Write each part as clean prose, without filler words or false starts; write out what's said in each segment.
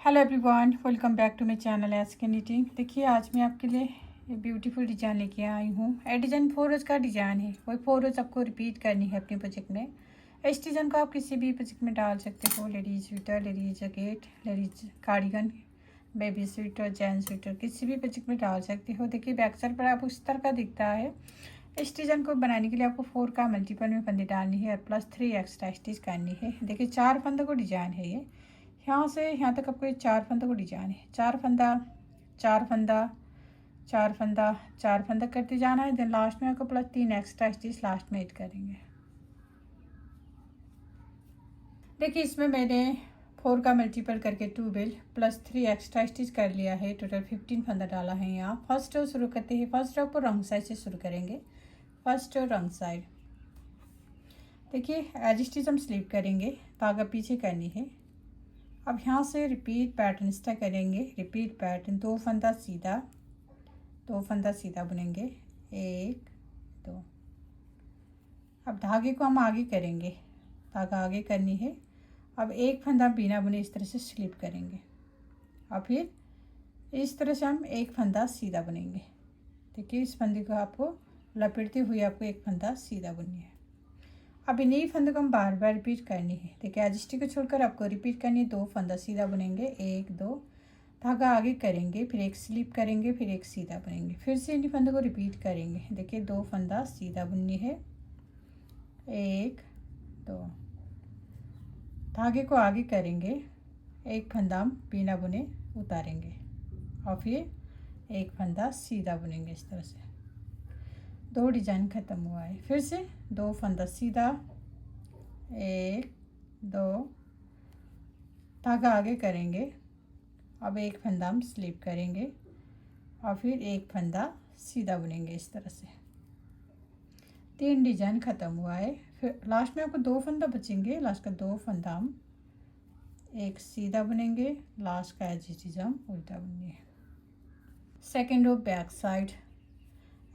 Hello everyone, welcome back to my channel S K knitting. देखिए आज मैं आपके लिए ये ब्यूटीफुल डिज़ाइन लेके आई हूँ। ये डिज़ाइन 4 रोज़ का डिज़ाइन है। वही 4 रोज़ आपको रिपीट करनी है अपने प्रोजेक्ट में। इस डिज़ाइन को आप किसी भी प्रोजेक्ट में डाल सकते हो। Ladies sweater, ladies jacket, ladies cardigan, baby sweater, gents sweater, किसी भी प्रोजेक्ट में डाल सकते हो। देखिए बैक साइड पर आप उस तरह का दिखता है। इस डिज़ाइन को बनाने के लिए आपको 4 का मल्टीपल में फंदे डालनी है और प्लस 3 एक्स्ट्रा स्टिच करनी है। देखिए 4 फंदों को डिज़ाइन है ये। यहाँ से यहाँ तक आपको ये 4 फंदों को डिजाइन है। 4 फंदा, 4 फंदा, 4 फंदा, 4 फंदा करते जाना है। देन लास्ट में आपको प्लस 3 एक्स्ट्रा स्टिच लास्ट में ऐड करेंगे। देखिए इसमें मैंने 4 का मल्टीपल करके 12 प्लस 3 एक्स्ट्रा स्टिच कर लिया है। टोटल 15 फंदा डाला है। यहाँ फर्स्ट रो शुरू करते हैं। फर्स्ट रो को रंग साइड से शुरू करेंगे। फर्स्ट रो रंग साइड। देखिए एज स्टिच हम स्लीप करेंगे, धागा पीछे करनी है। अब यहाँ से रिपीट पैटर्न स्टार्ट करेंगे। रिपीट पैटर्न, 2 फंदा सीधा, 2 फंदा सीधा बुनेंगे, 1 2। अब धागे को हम आगे करेंगे, धागा आगे करनी है। अब 1 फंदा बिना बुने इस तरह से स्लिप करेंगे और फिर इस तरह से हम 1 फंदा सीधा बुनेंगे। देखिए इस फंदे को आपको लपेटते हुए आपको 1 फंदा सीधा बुननी है। अब इन्हीं फंदों को हम बार बार रिपीट करनी है। देखिए एज स्टिच को छोड़कर आपको रिपीट करनी है। 2 फंदा सीधा बुनेंगे, 1 2, धागा आगे करेंगे, फिर 1 स्लिप करेंगे, फिर 1 सीधा बुनेंगे। फिर से इन्हीं फंदों को रिपीट करेंगे। देखिए 2 फंदा सीधा बुननी है, 1 2, धागे को आगे करेंगे, 1 फंदा हम बिना बुने उतारेंगे और फिर 1 फंदा सीधा बुनेंगे। इस तरह से 2 डिजाइन खत्म हुआ है। फिर से 2 फंदा सीधा, 1 2, धागा आगे करेंगे, अब 1 फंदा हम स्लिप करेंगे और फिर 1 फंदा सीधा बुनेंगे। इस तरह से 3 डिजाइन खत्म हुआ है। फिर लास्ट में आपको 2 फंदा बचेंगे। लास्ट का 2 फंदा हम 1 सीधा बुनेंगे, लास्ट का एज स्टिच हम उल्टा बुनेंगे। Second row back side,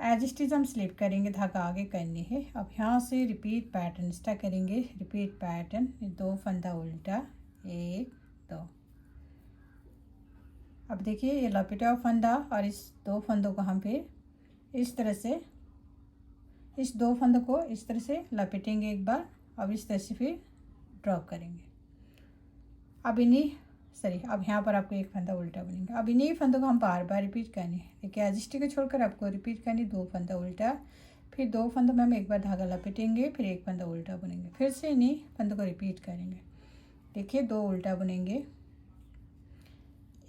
edge stitch हम स्लिप करेंगे, धागा आगे करनी है। अब यहाँ से रिपीट पैटर्न स्टार्ट करेंगे। रिपीट पैटर्न, 2 फंदा उल्टा, 1 2। अब देखिए ये लपेटा हुआ फंदा और इस 2 फंदों को हम फिर इस तरह से, इस 2 फंदों को इस तरह से लपेटेंगे एक बार, अब इस तरह से फिर ड्रॉप करेंगे। अब अब यहाँ पर आपको 1 फंदा उल्टा बुनेंगे। अब इन्हीं फंदों को हम बार बार रिपीट करनी है। देखिए एज स्टिच को छोड़कर आपको रिपीट करनी, 2 फंदा उल्टा, फिर 2 फंदों में हम एक बार धागा लपेटेंगे, फिर 1 फंदा उल्टा बुनेंगे। फिर से इन्हीं फंदों को रिपीट करेंगे। देखिए 2 उल्टा बुनेंगे,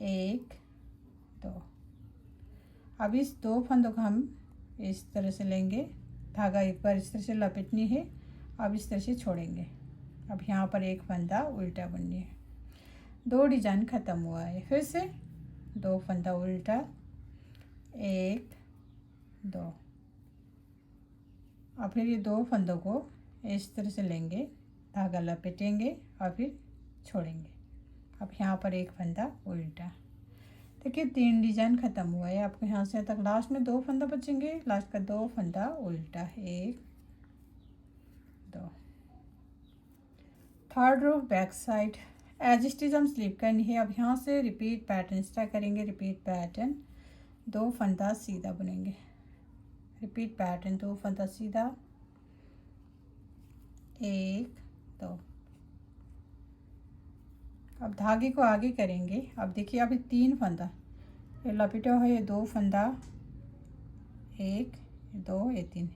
1 2। अब इस 2 फंदों को हम इस तरह से लेंगे, धागा एक बार इस तरह से लपेटनी है, अब इस तरह से छोड़ेंगे। अब यहाँ पर 1 फंदा उल्टा बुननी है। 2 डिजाइन खत्म हुआ है। फिर से 2 फंदा उल्टा, 1 2, और फिर ये 2 फंदों को इस तरह से लेंगे, धागा लपेटेंगे और फिर छोड़ेंगे। अब यहाँ पर 1 फंदा उल्टा। देखिए 3 डिजाइन खत्म हुआ है। आपको यहाँ से तक लास्ट में 2 फंदा बचेंगे, लास्ट का 2 फंदा उल्टा, 1 2। Third row back side, edge stitch हम स्लिप करनी है। अब यहाँ से रिपीट पैटर्न स्टार्ट करेंगे। रिपीट पैटर्न, 2 फंदा सीधा बुनेंगे। रिपीट पैटर्न, 2 फंदा सीधा, 1 2। अब धागे को आगे करेंगे। अब देखिए अभी 3 फंदा ये लपेटा है, ये 2 फंदा, 1 2 ये 3,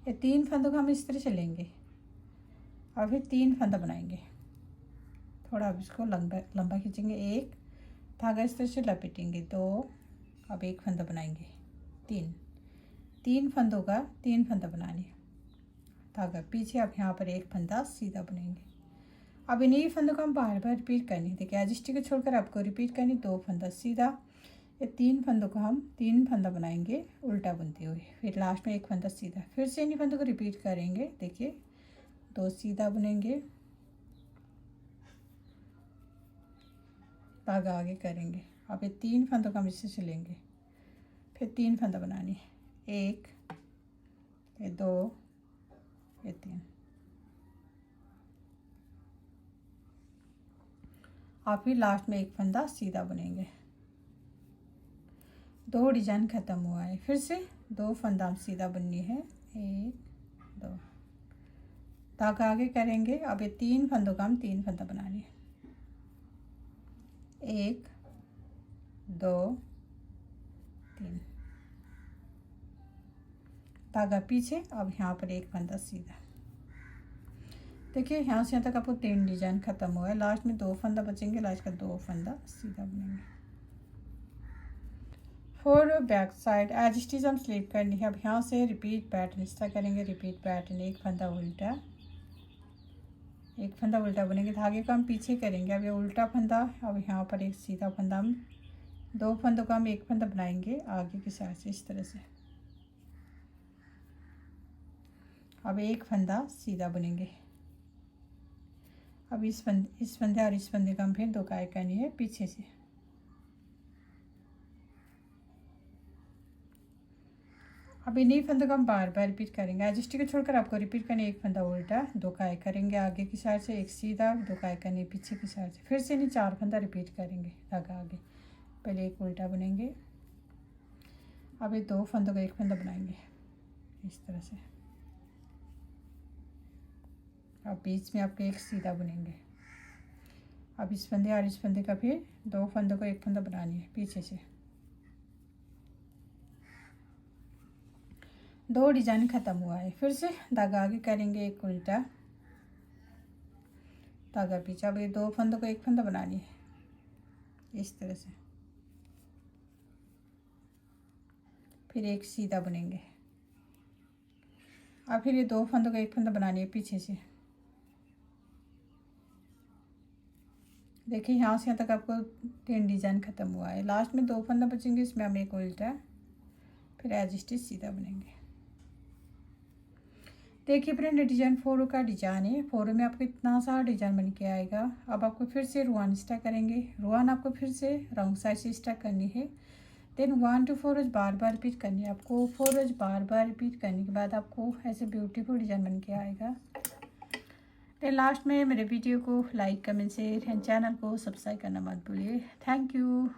ये 3 फंदों को हम इस तरह से लेंगे और फिर 3 फंदा बनाएंगे। थोड़ा अब इसको लंबा लंबा खींचेंगे, 1 धागा इस तरह से लपेटेंगे, 2, अब 1 फंदा बनाएंगे, 3 फंदों का 3 फंदा बनाने, धागा पीछे। अब यहाँ पर 1 फंदा सीधा बुनेंगे। अब इन्हीं फंदों को हम बार बार रिपीट करनी है। देखिए एज स्टिच को छोड़कर आपको रिपीट करनी, 2 फंदा सीधा, ये 3 फंदों को हम 3 फंदा बनाएंगे उल्टा बुनते हुए, फिर लास्ट में 1 फंदा सीधा। फिर से इन्हीं फंदों को रिपीट करेंगे। देखिए 2 सीधा बुनेंगे, धागा आगे करेंगे। अब ये 3 फंदों को हम इससे से लेंगे, फिर 3 फंदा बनानी है, 1 ये 2 ये 3। और फिर लास्ट में एक फंदा सीधा बुनेंगे। 2 डिजाइन ख़त्म हुआ है। फिर से 2 फंदा सीधा बुननी है, 1 2 धागा आगे करेंगे। अब ये 3 फंदों का हम 3 फंदा बनाने हैं, 1 2 3 धागा पीछे। अब यहाँ पर एक फंदा सीधा। देखिए यहाँ से यहाँ तक आपको 3 डिजाइन ख़त्म हुआ है। लास्ट में 2 फंदा बचेंगे, लास्ट का 2 फंदा सीधा बनेंगे। For back side edge stitch हम स्लीप करनी है। अब यहाँ से रिपीट पैटर्न इस तरह करेंगे। रिपीट पैटर्न, एक फंदा उल्टा, एक फंदा उल्टा बुनेंगे। धागे को हम पीछे करेंगे। अब ये उल्टा फंदा, अब यहाँ पर एक सीधा फंदा। हम 2 फंदों का हम एक फंदा बनाएंगे आगे की साइड से इस तरह से। अब एक फंदा सीधा बुनेंगे। अब इस फंदे और इस फंदे का हम फिर 2 काई करनी है पीछे से। अब इन्हीं फंदों को हम बार बार रिपीट करेंगे। एज स्टिच को छोड़कर आपको रिपीट करने, एक फंदा उल्टा, 2 काई करेंगे आगे की साइड से, एक सीधा, 2 काई करनी पीछे की साइड से। फिर से इन्हीं 4 फंदा रिपीट करेंगे धागा आगे। पहले एक उल्टा बुनेंगे। अब ये 2 फंदों का एक फंदा बनाएंगे इस तरह से। अब बीच में आपके एक सीधा बुनेंगे। अब इस फंदे और इस फंदे का फिर 2 फंदों को एक फंदा बनानी है पीछे से। 2 डिजाइन ख़त्म हुआ है। फिर से धागा आगे करेंगे, एक उल्टा, धागा पीछे। अब ये 2 फंदों को एक फंदा बनानी है इस तरह से। फिर एक सीधा बुनेंगे। अब फिर ये 2 फंदों को एक फंदा बनानी है पीछे से। देखिए यहाँ से यहाँ तक आपको 3 डिजाइन ख़त्म हुआ है। लास्ट में 2 फंदा बचेंगे, इसमें हम एक उल्टा, फिर एज स्टिच सीधा बुनेंगे। देखिए फ्रेंड, डिजाइन 4 का डिजाइन है। 4 में आपको इतना सा डिजाइन बन के आएगा। अब आपको फिर से रुआन स्टार्ट करेंगे। रुआन आपको फिर से रॉन्ग साइड से स्टार्ट करनी है। देन 1 to 4 रोज बार बार रिपीट करनी है आपको। 4 रोज बार बार रिपीट करने के बाद आपको ऐसे ब्यूटीफुल डिजाइन बन के आएगा। देन लास्ट में मेरे वीडियो को like, comment, share and channel को सब्सक्राइब करना मत भूलिए। Thank you.